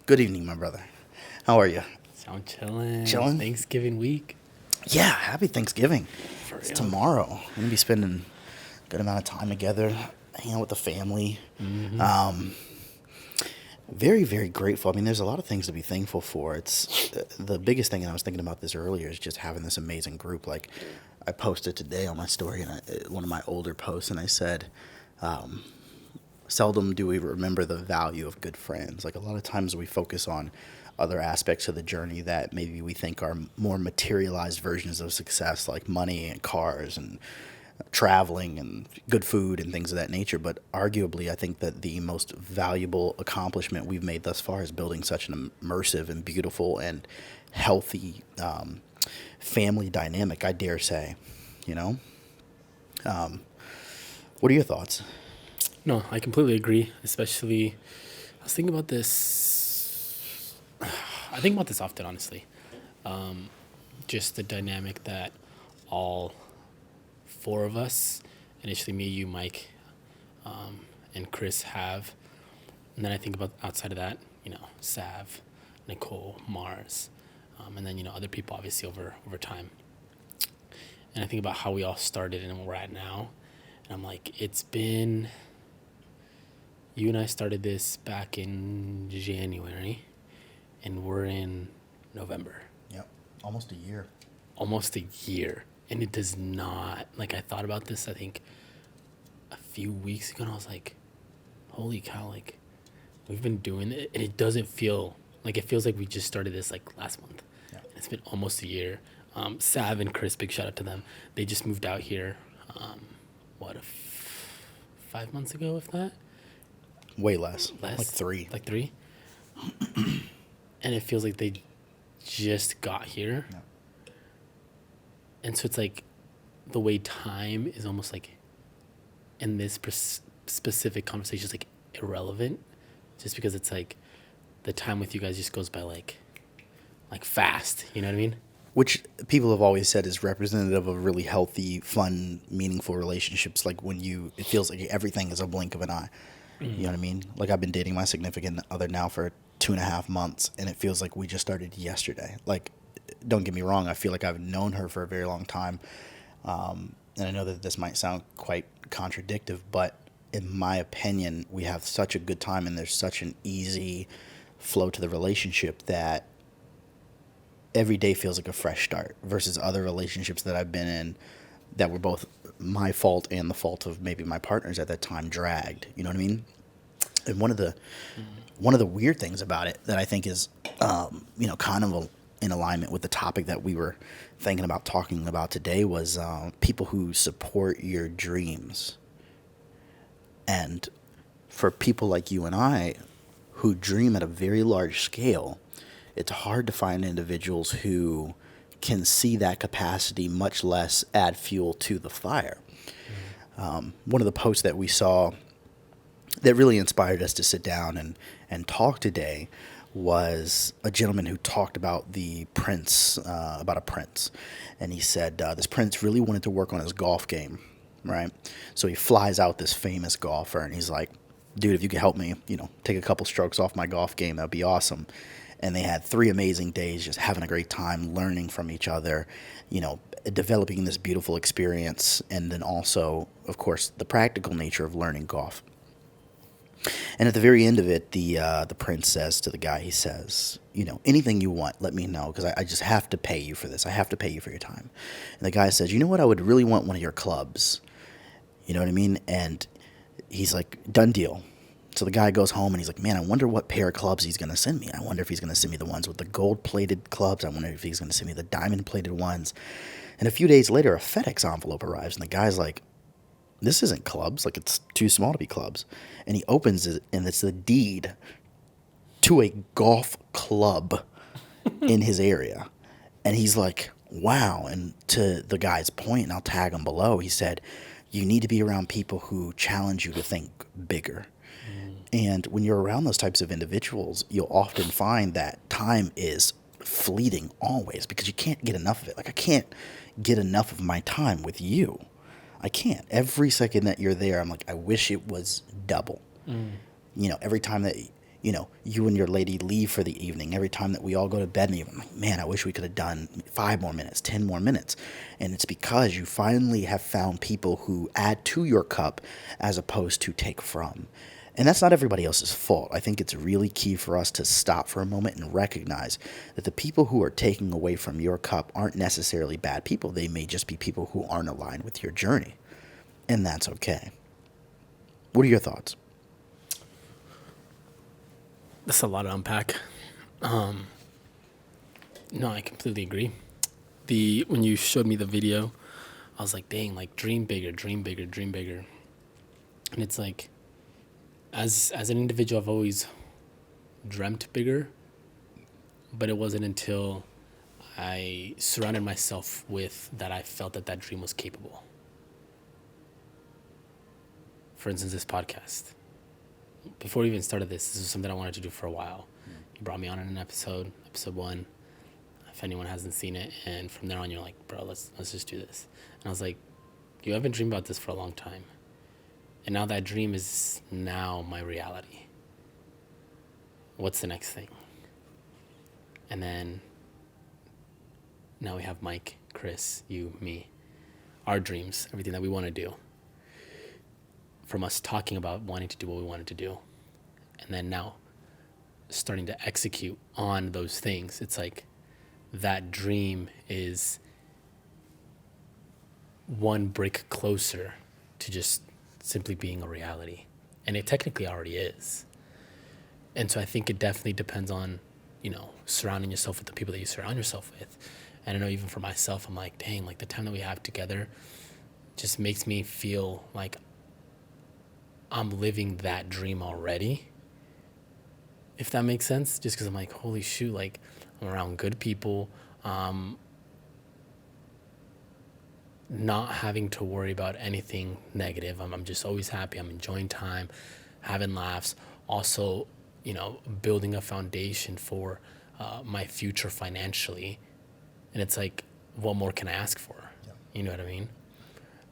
Good evening, my brother. How are you? So I'm chilling. Chilling? Thanksgiving week. Yeah, happy Thanksgiving. For It's real. tomorrow. We're going to be spending a good amount of time together, hanging out with the family. Very, very grateful. I mean, there's a lot of things to be thankful for. It's the biggest thing, and I was thinking about this earlier, is just having this amazing group. Like, I posted today on my story, and one of my older posts, and I said, seldom do we remember the value of good friends. Like, a lot of times we focus on other aspects of the journey that maybe we think are more materialized versions of success, like money and cars and traveling and good food and things of that nature. But arguably, I think that the most valuable accomplishment we've made thus far is building such an immersive and beautiful and healthy family dynamic, I dare say. You know? What are your thoughts? No, I completely agree. Especially, I was thinking about this. I think about this often, honestly. Just the dynamic that all four of us, initially me, you, Mike, and Chris have. And then I think about outside of that, Sav, Nicole, Mars, and then, other people obviously over time. And I think about how we all started and where we're at now. And I'm like, you and I started this back in January, and we're in November. Yep. Almost a year. Almost a year. And it does not, I thought about this, I think, a few weeks ago, and I was like, holy cow, we've been doing it, and it doesn't feel, it feels like we just started this, last month. Yeah. It's been almost a year. Sav and Chris, big shout out to them. They just moved out here, 5 months ago, if that? Way less. Less? Like 3. Like 3? And it feels like they just got here. Yeah. And so it's the way time is almost in this specific conversation is irrelevant, just because it's the time with you guys just goes by like fast. You know what I mean? Which people have always said is representative of really healthy, fun, meaningful relationships. Like it feels like everything is a blink of an eye. Mm-hmm. You know what I mean? Like, I've been dating my significant other now for 2.5 months, and it feels like we just started yesterday. Like, don't get me wrong, I feel like I've known her for a very long time. And I know that this might sound quite contradictory, but in my opinion, we have such a good time, and there's such an easy flow to the relationship that every day feels like a fresh start, versus other relationships that I've been in that were both my fault and the fault of maybe my partners at that time dragged. You know what I mean? And one of the weird things about it that I think is, kind of in alignment with the topic that we were thinking about talking about today was people who support your dreams. And for people like you and I who dream at a very large scale, it's hard to find individuals who can see that capacity, much less add fuel to the fire. One of the posts that we saw that really inspired us to sit down and talk today was a gentleman who talked about a prince. And he said this prince really wanted to work on his golf game, right? So he flies out this famous golfer, and he's like, dude, if you could help me, take a couple strokes off my golf game, that'd be awesome. And they had 3 amazing days just having a great time, learning from each other, developing this beautiful experience, and then also, of course, the practical nature of learning golf. And at the very end of it, the prince says to the guy, he says, anything you want, let me know, because I just have to pay you for this. I have to pay you for your time. And the guy says, you know what, I would really want one of your clubs. You know what I mean? And he's like, done deal. So the guy goes home and he's like, man, I wonder what pair of clubs he's going to send me. I wonder if he's going to send me the ones with the gold-plated clubs. I wonder if he's going to send me the diamond-plated ones. And a few days later, a FedEx envelope arrives, and the guy's like, this isn't clubs. It's too small to be clubs. And he opens it, and it's the deed to a golf club in his area. And he's like, wow. And to the guy's point, and I'll tag him below, he said, you need to be around people who challenge you to think bigger. And when you're around those types of individuals, you'll often find that time is fleeting always, because you can't get enough of it. I can't get enough of my time with you. I can't. Every second that you're there, I'm like, I wish it was double. Every time that you and your lady leave for the evening. Every time that we all go to bed, and I'm like, man, I wish we could have done 5 more minutes, 10 more minutes. And it's because you finally have found people who add to your cup as opposed to take from. And that's not everybody else's fault. I think it's really key for us to stop for a moment and recognize that the people who are taking away from your cup aren't necessarily bad people. They may just be people who aren't aligned with your journey. And that's okay. What are your thoughts? That's a lot to unpack. No, I completely agree. When you showed me the video, I was like, dang, like dream bigger, dream bigger, dream bigger. And it's like, as an individual, I've always dreamt bigger, but it wasn't until I surrounded myself with that I felt that dream was capable. For instance, this podcast. Before we even started this was something I wanted to do for a while. You brought me on in an episode 1, if anyone hasn't seen it, and from there on you're like, bro, let's just do this. And I was like, I've been dreaming about this for a long time. And now that dream is now my reality. What's the next thing? And then now we have Mike, Chris, you, me, our dreams, everything that we want to do. From us talking about wanting to do what we wanted to do. And then now starting to execute on those things. It's like that dream is one brick closer to just simply being a reality. And it technically already is. And so I think it definitely depends on, surrounding yourself with the people that you surround yourself with. And I know even for myself, I'm like, dang, like the time that we have together just makes me feel like I'm living that dream already, if that makes sense. Just because I'm like, holy shoot, like I'm around good people, not having to worry about anything negative. I'm just always happy. I'm enjoying time, having laughs. Also, building a foundation for my future financially. And it's like, what more can I ask for? Yeah. You know what I mean?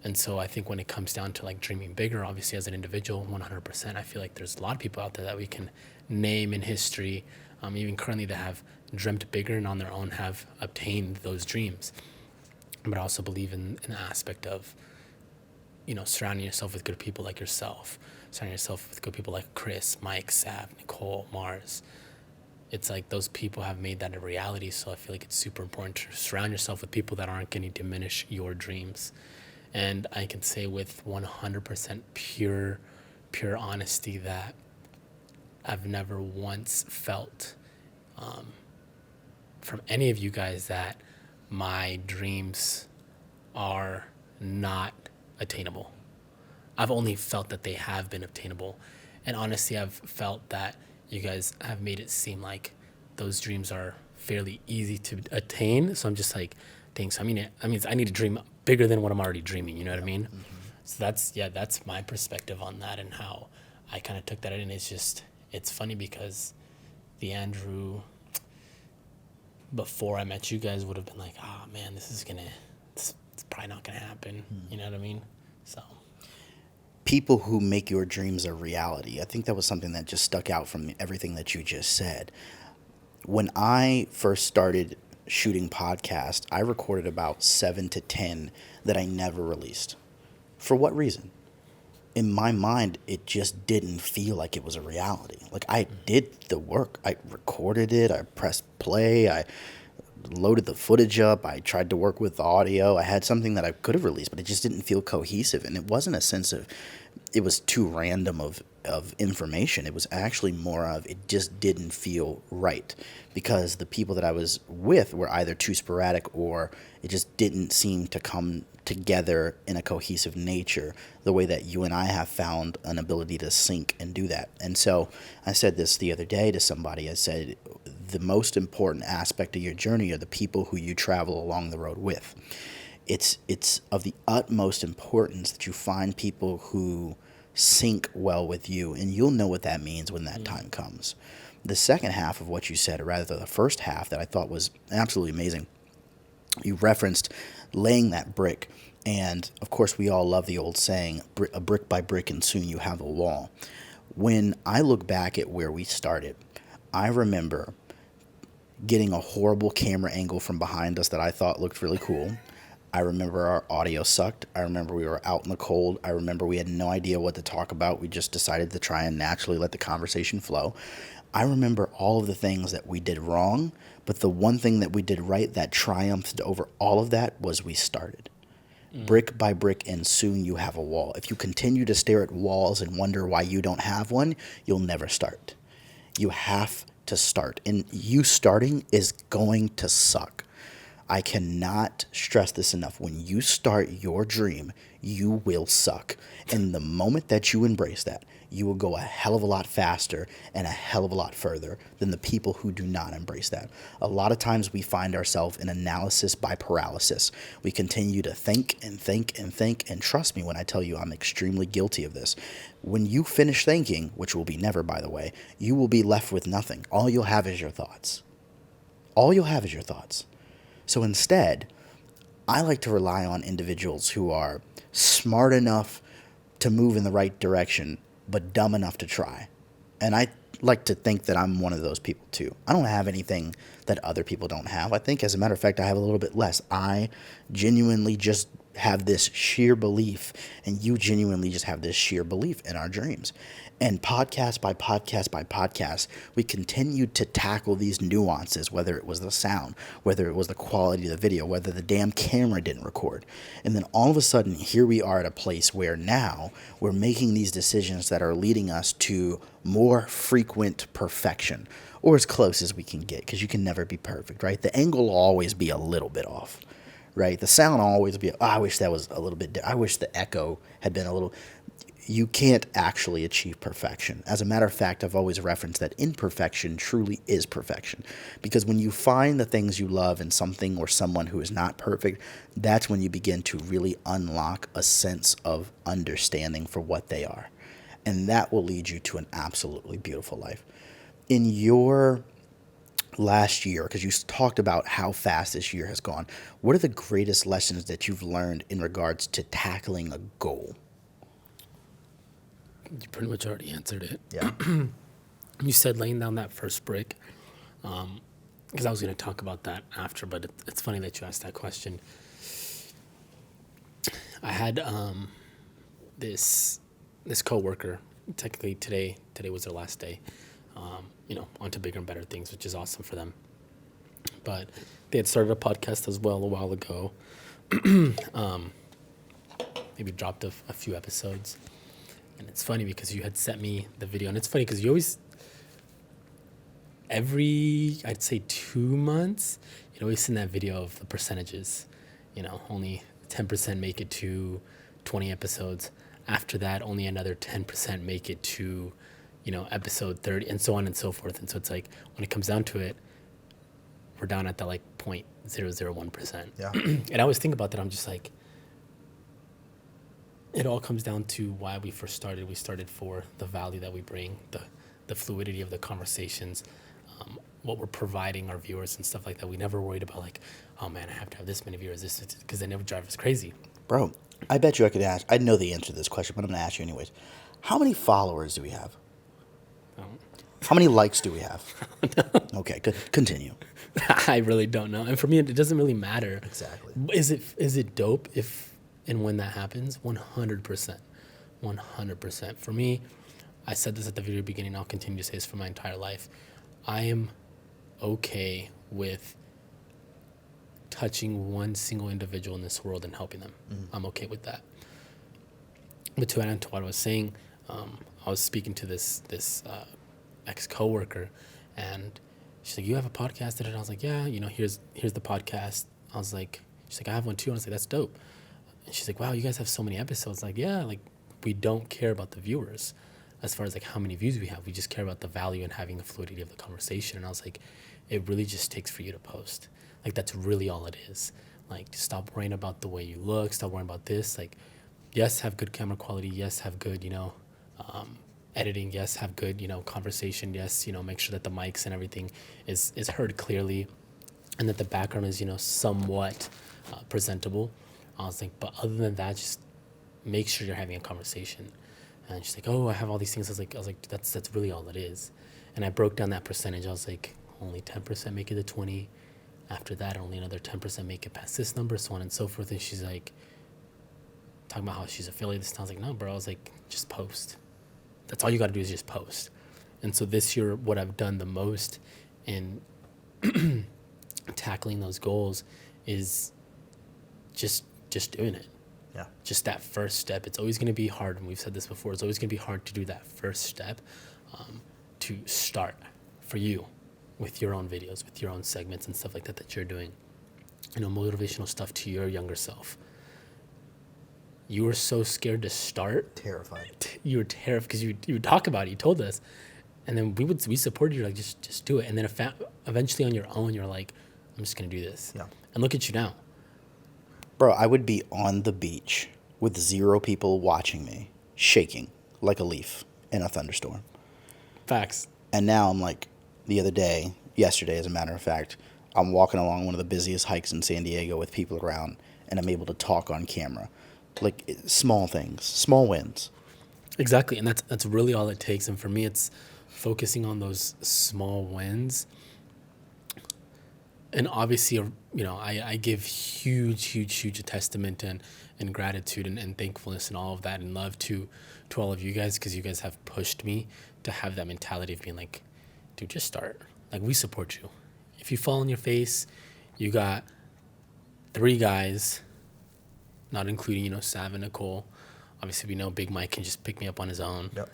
And so I think when it comes down to like dreaming bigger, obviously as an individual, 100%, I feel like there's a lot of people out there that we can name in history, even currently, that have dreamt bigger and on their own have obtained those dreams. But I also believe in the aspect of, surrounding yourself with good people like yourself, surrounding yourself with good people like Chris, Mike, Sav, Nicole, Mars. It's like those people have made that a reality. So I feel like it's super important to surround yourself with people that aren't going to diminish your dreams. And I can say with 100% pure honesty that I've never once felt from any of you guys that my dreams are not attainable. I've only felt that they have been obtainable. And honestly, I've felt that you guys have made it seem like those dreams are fairly easy to attain. So I'm just like, dang, so I mean, I need to dream bigger than what I'm already dreaming, you know what I mean? Mm-hmm. So that's my perspective on that and how I kind of took that in. It's funny because the Andrew before I met you guys would have been like, man, it's probably not gonna happen. Mm-hmm. You know what I mean? So people who make your dreams a reality. I think that was something that just stuck out from everything that you just said. When I first started shooting podcasts, I recorded about 7 to 10 that I never released. For what reason? In my mind, it just didn't feel like it was a reality. Like I did the work. I recorded it. I pressed play. I loaded the footage up. I tried to work with the audio. I had something that I could have released, but it just didn't feel cohesive. And it wasn't a sense of it was too random of information. It was actually more of it just didn't feel right because the people that I was with were either too sporadic or it just didn't seem to come together in a cohesive nature the way that you and I have found an ability to sync and do that. And so I said this the other day to somebody. I said the most important aspect of your journey are the people who you travel along the road with. It's of the utmost importance that you find people who sync well with you, and you'll know what that means when that time comes. The second half of what you said, or rather the first half that I thought was absolutely amazing, you referenced laying that brick. And, of course, we all love the old saying, a brick by brick and soon you have a wall. When I look back at where we started, I remember getting a horrible camera angle from behind us that I thought looked really cool. I remember our audio sucked. I remember we were out in the cold. I remember we had no idea what to talk about. We just decided to try and naturally let the conversation flow. I remember all of the things that we did wrong, but the one thing that we did right that triumphed over all of that was we started. Brick by brick, and soon you have a wall. If you continue to stare at walls and wonder why you don't have one, you'll never start. You have to start. And you starting is going to suck. I cannot stress this enough. When you start your dream, you will suck. And the moment that you embrace that, you will go a hell of a lot faster and a hell of a lot further than the people who do not embrace that. A lot of times we find ourselves in analysis by paralysis. We continue to think and think and think. And trust me when I tell you I'm extremely guilty of this. When you finish thinking, which will be never, by the way, you will be left with nothing. All you'll have is your thoughts. All you'll have is your thoughts. So instead, I like to rely on individuals who are smart enough to move in the right direction, but dumb enough to try. And I like to think that I'm one of those people too. I don't have anything that other people don't have. I think, as a matter of fact, I have a little bit less. I genuinely just have this sheer belief, and you genuinely just have this sheer belief in our dreams. And podcast by podcast by podcast, we continued to tackle these nuances, whether it was the sound, whether it was the quality of the video, whether the damn camera didn't record. And then all of a sudden, here we are at a place where now we're making these decisions that are leading us to more frequent perfection, or as close as we can get, because you can never be perfect, right? The angle will always be a little bit off, right? The sound will always be, I wish that was a little bit, I wish the echo had been a little. You can't actually achieve perfection. As a matter of fact, I've always referenced that imperfection truly is perfection. Because when you find the things you love in something or someone who is not perfect, that's when you begin to really unlock a sense of understanding for what they are. And that will lead you to an absolutely beautiful life. In your last year, because you talked about how fast this year has gone, what are the greatest lessons that you've learned in regards to tackling a goal? You pretty much already answered it. Yeah. You said laying down that first brick, because I was going to talk about that after, but it's funny that you asked that question. I had this coworker. Technically, today was their last day. On to bigger and better things, which is awesome for them. But they had started a podcast as well a while ago. Maybe dropped a few episodes. And it's funny because you had sent me the video. And it's funny because you always, I'd say 2 months, you'd always send that video of the percentages. Only 10% make it to 20 episodes. After that, only another 10% make it to, episode 30, and so on and so forth. And so it's like, when it comes down to it, we're down at the 0.001%. Yeah. And I always think about that. I'm just like, it all comes down to why we first started. We started for the value that we bring, the fluidity of the conversations, what we're providing our viewers and stuff like that. We never worried about oh man, I have to have this many viewers, because they never drive us crazy. Bro, I bet you I could ask. I know the answer to this question, but I'm going to ask you anyways. How many followers do we have? How many likes do we have? Okay, good. Continue. I really don't know. And for me, it doesn't really matter. Exactly. Is it dope if and when that happens? 100%. 100%. For me, I said this at the very beginning, I'll continue to say this for my entire life. I am okay with touching one single individual in this world and helping them. I'm okay with that. But to add on to what I was saying, I was speaking to this ex-coworker, and she's like, "You have a podcast?" And I was like, "Yeah, here's the podcast." I was like, she's like, "I have one too." And I was like, "That's dope." And she's like, "Wow, you guys have so many episodes." Like, yeah, we don't care about the viewers as far as how many views we have. We just care about the value and having the fluidity of the conversation. And I was like, it really just takes for you to post. That's really all it is. Stop worrying about the way you look. Stop worrying about this. Yes, have good camera quality. Yes, have good, editing. Yes, have good, conversation. Yes, make sure that the mics and everything is heard clearly, and that the background is, somewhat presentable. I was like, but other than that, just make sure you're having a conversation. And she's like, oh, I have all these things. I was like, that's really all it is. And I broke down that percentage. I was like, only 10% make it to 20. After that, only another 10% make it past this number, so on and so forth. And she's like, talking about how she's affiliated. I was like, no, bro. I was like, just post. That's all you got to do is just post. And so this year, what I've done the most in tackling those goals is just doing it. Yeah. Just that first step. It's always going to be hard, and we've said this before. It's always going to be hard to do that first step, to start for you with your own videos, with your own segments and stuff like that you're doing. Motivational stuff to your younger self. You were so scared to start. Terrified. You were terrified because you would talk about it. You told us, and then we supported you. Like just do it. And then eventually on your own, you're like, I'm just gonna do this. Yeah. And look at you now. Bro, I would be on the beach with 0 people watching me, shaking like a leaf in a thunderstorm. Facts. And now I'm like, yesterday, as a matter of fact, I'm walking along one of the busiest hikes in San Diego with people around, and I'm able to talk on camera. Like, small things, small wins. Exactly, and that's really all it takes. And for me, it's focusing on those small wins. And obviously, I give huge testament and gratitude and thankfulness and all of that and love to all of you guys, because you guys have pushed me to have that mentality of being like, dude, just start. Like, we support you. If you fall on your face, you got 3 guys, not including, Sav and Nicole. Obviously, we know Big Mike can just pick me up on his own. Yep.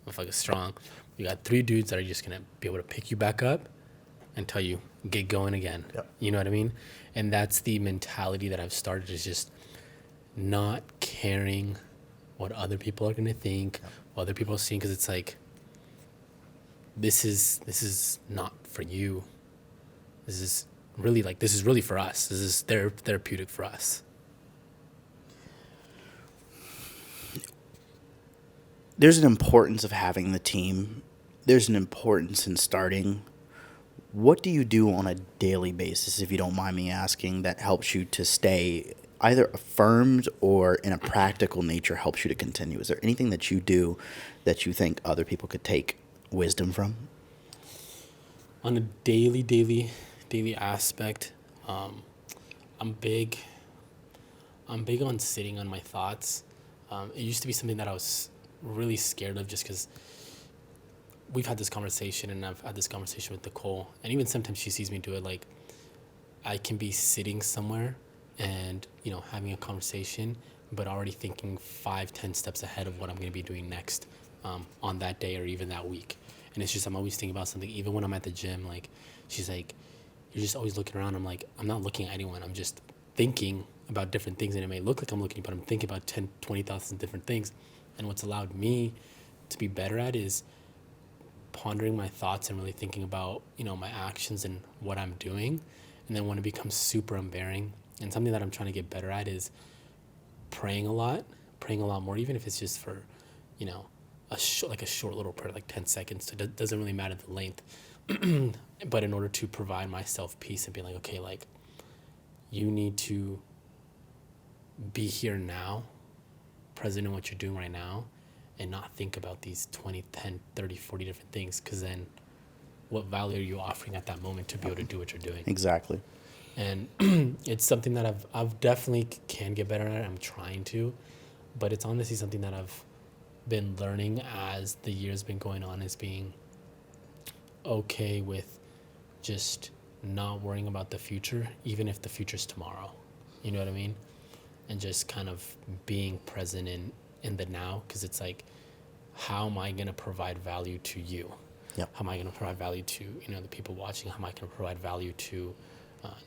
Motherfucker's strong. We got 3 dudes that are just going to be able to pick you back up and tell you, get going again. Yep. You know what I mean? And that's the mentality that I've started, is just not caring what other people are going to think, what other people are seeing, because it's like, this is not for you. This is really for us. This is therapeutic for us. There's an importance of having the team. There's an importance in starting. What do you do on a daily basis, if you don't mind me asking, that helps you to stay either affirmed or in a practical nature helps you to continue? Is there anything that you do that you think other people could take wisdom from? On a daily aspect, I'm big on sitting on my thoughts. It used to be something that I was really scared of, just because we've had this conversation, and I've had this conversation with Nicole, and even sometimes she sees me do it. Like, I can be sitting somewhere and having a conversation, but already thinking 5-10 steps ahead of what I'm going to be doing next on that day or even that week. And it's just, I'm always thinking about something. Even when I'm at the gym, like, she's like, you're just always looking around. I'm like, I'm not looking at anyone. I'm just thinking about different things, and it may look like I'm looking, but I'm thinking about 10, 20,000 different things. And what's allowed me to be better at is pondering my thoughts and really thinking about, my actions and what I'm doing. And then when it becomes super unbearing, and something that I'm trying to get better at is praying a lot more, even if it's just for, a short little prayer, like 10 seconds. It doesn't really matter the length. But in order to provide myself peace and be like, okay, like, you need to be here now, present in what you're doing right now, and not think about these 20, 10, 30, 40 different things, because then what value are you offering at that moment to be able to do what you're doing? Exactly. And it's something that I've definitely can get better at. I'm trying to, but it's honestly something that I've been learning as the year's been going on, is being okay with just not worrying about the future, even if the future's tomorrow. You know what I mean? And just kind of being present in the now, because it's like, how am I going to provide value to you? Yep. How am I going to provide value to the people watching? How am I going to provide value to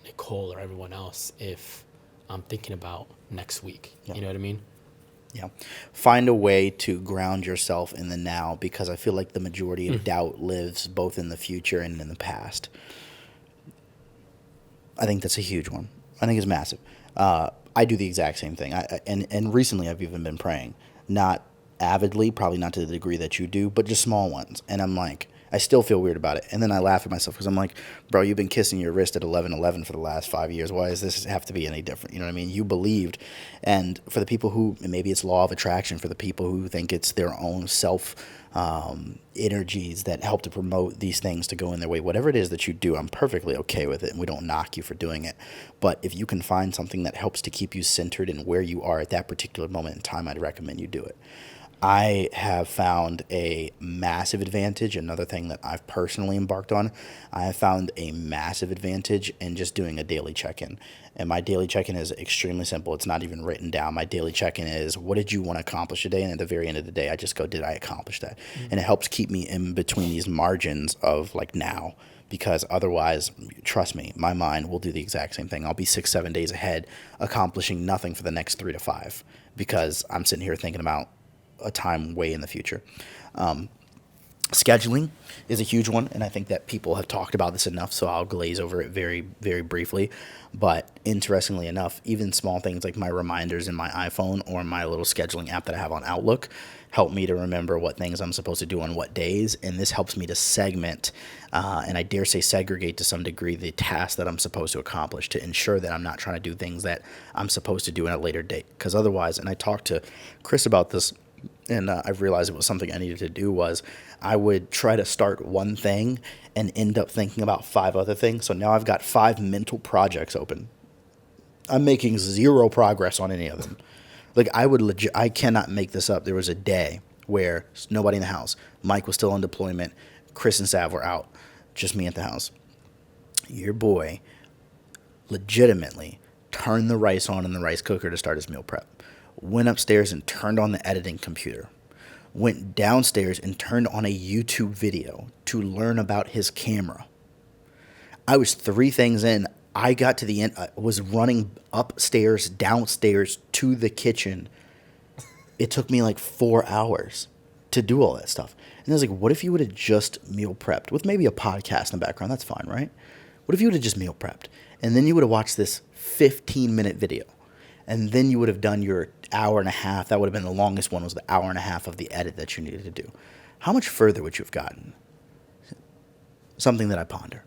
Nicole or everyone else if I'm thinking about next week? Yep. You know what I mean? Yeah. Find a way to ground yourself in the now, because I feel like the majority of doubt lives both in the future and in the past. I think that's a huge one. I think it's massive. I do the exact same thing. And recently I've even been praying, not avidly, probably not to the degree that you do, but just small ones. And I'm like, I still feel weird about it. And then I laugh at myself because I'm like, bro, you've been kissing your wrist at 11:11 for the last 5 years. Why does this have to be any different? You know what I mean? You believed. And for the people who, maybe it's law of attraction, for the people who think it's their own self energies that help to promote these things to go in their way, whatever it is that you do, I'm perfectly okay with it. And we don't knock you for doing it. But if you can find something that helps to keep you centered in where you are at that particular moment in time, I'd recommend you do it. I have found a massive advantage. Another thing that I've personally embarked on, I have found a massive advantage in just doing a daily check-in. And my daily check-in is extremely simple. It's not even written down. My daily check-in is, what did you want to accomplish today? And at the very end of the day, I just go, did I accomplish that? Mm-hmm. And it helps keep me in between these margins of like now, because otherwise, trust me, my mind will do the exact same thing. I'll be 6-7 days ahead, accomplishing nothing for the next 3 to 5, because I'm sitting here thinking about a time way in the future. Scheduling is a huge one, and I think that people have talked about this enough, so I'll glaze over it very, very briefly. But interestingly enough, even small things like my reminders in my iPhone or my little scheduling app that I have on Outlook help me to remember what things I'm supposed to do on what days, and this helps me to segment, and I dare say segregate to some degree, the tasks that I'm supposed to accomplish to ensure that I'm not trying to do things that I'm supposed to do in a later date. Because otherwise, and I talked to Chris about this, and I've realized it was something I needed to do, was I would try to start one thing and end up thinking about 5 other things. So now I've got 5 mental projects open. I'm making 0 progress on any of them. Like, I cannot make this up. There was a day where nobody in the house. Mike was still on deployment. Chris and Sav were out. Just me at the house. Your boy legitimately turned the rice on in the rice cooker to start his meal prep. Went upstairs and turned on the editing computer. Went downstairs and turned on a YouTube video to learn about his camera. I was 3 things in. I got to the end. I was running upstairs, downstairs to the kitchen. It took me like 4 hours to do all that stuff. And I was like, what if you would have just meal prepped with maybe a podcast in the background? That's fine, right? What if you would have just meal prepped? And then you would have watched this 15-minute video. And then you would have done your hour and a half. That would have been the longest one, was the hour and a half of the edit that you needed to do. How much further would you have gotten? Something that I ponder.